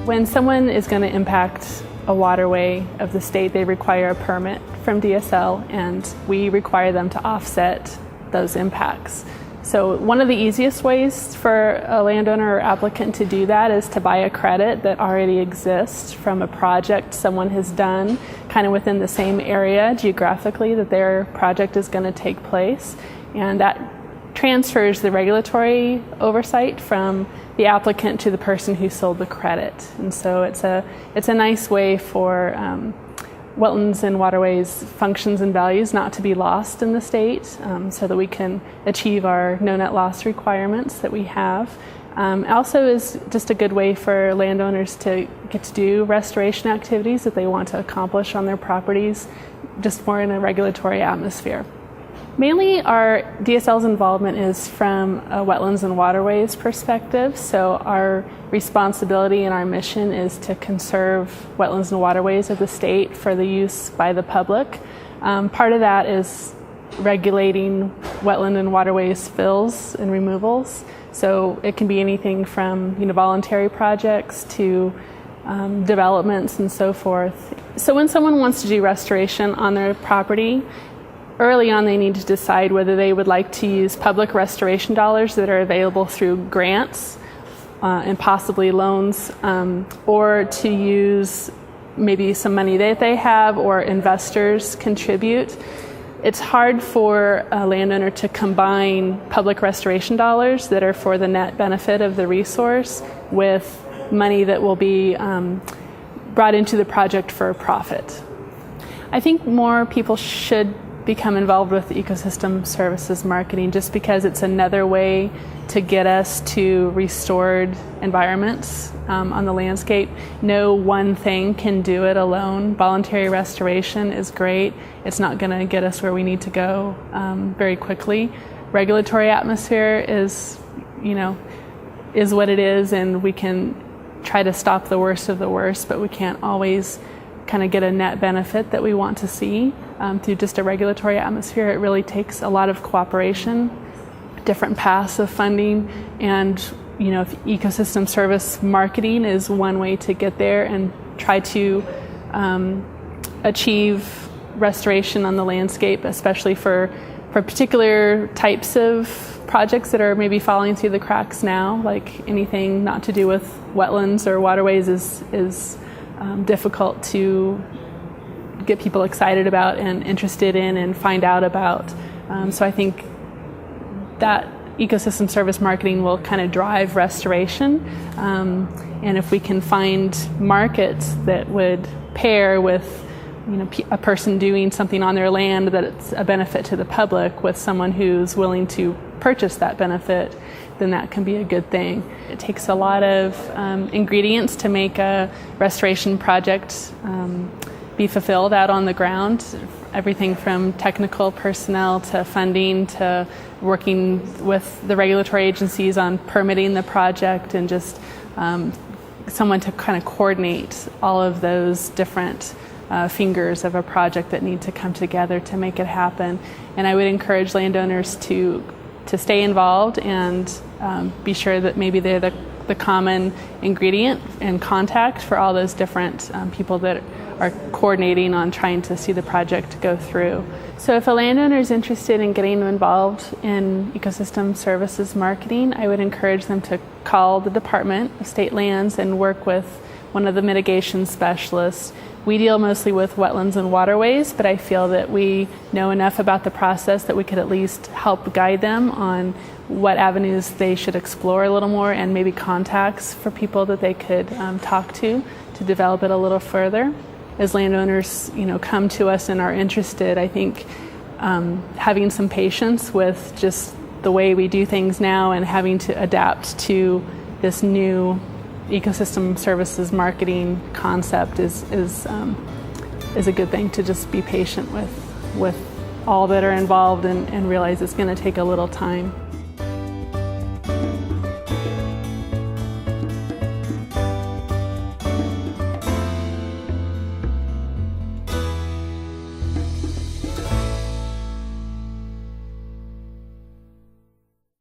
When someone is going to impact a waterway of the state, they require a permit from DSL, and we require them to offset those impacts. So one of the easiest ways for a landowner or applicant to do that is to buy a credit that already exists from a project someone has done kind of within the same area geographically that their project is going to take place. And that transfers the regulatory oversight from the applicant to the person who sold the credit. And so it's a nice way for wetlands and waterways functions and values not to be lost in the state, so that we can achieve our no net loss requirements that we have. Also is just a good way for landowners to get to do restoration activities that they want to accomplish on their properties, just more in a regulatory atmosphere. Mainly our DSL's involvement is from a wetlands and waterways perspective, so our responsibility and our mission is to conserve wetlands and waterways of the state for the use by the public. Part of that is regulating wetland and waterways fills and removals, so it can be anything from voluntary projects to developments and so forth. So when someone wants to do restoration on their property, early on, they need to decide whether they would like to use public restoration dollars that are available through grants and possibly loans, or to use maybe some money that they have or investors contribute. It's hard for a landowner to combine public restoration dollars that are for the net benefit of the resource with money that will be brought into the project for a profit. I think more people should become involved with ecosystem services marketing just because it's another way to get us to restored environments on the landscape. No one thing can do it alone. Voluntary restoration is great. It's not going to get us where we need to go very quickly. Regulatory atmosphere is what it is, and we can try to stop the worst of the worst, but we can't always kind of get a net benefit that we want to see through just a regulatory atmosphere. It really takes a lot of cooperation, different paths of funding, and if ecosystem service marketing is one way to get there and try to achieve restoration on the landscape, especially for particular types of projects that are maybe falling through the cracks now, like anything not to do with wetlands or waterways is difficult to get people excited about and interested in and find out about. So I think that ecosystem service marketing will kind of drive restoration. And if we can find markets that would pair with a person doing something on their land that it's a benefit to the public with someone who's willing to purchase that benefit, then that can be a good thing. It takes a lot of ingredients to make a restoration project be fulfilled out on the ground. Everything from technical personnel to funding to working with the regulatory agencies on permitting the project, and just someone to kind of coordinate all of those different fingers of a project that need to come together to make it happen. And I would encourage landowners to stay involved and be sure that maybe they're the common ingredient and contact for all those different people that are coordinating on trying to see the project go through. So if a landowner is interested in getting involved in ecosystem services marketing, I would encourage them to call the Department of State Lands and work with one of the mitigation specialists. We deal mostly with wetlands and waterways, but I feel that we know enough about the process that we could at least help guide them on what avenues they should explore a little more, and maybe contacts for people that they could talk to develop it a little further. As landowners, come to us and are interested, I think having some patience with just the way we do things now and having to adapt to this new ecosystem services marketing concept is a good thing, to just be patient with all that are involved and realize it's going to take a little time.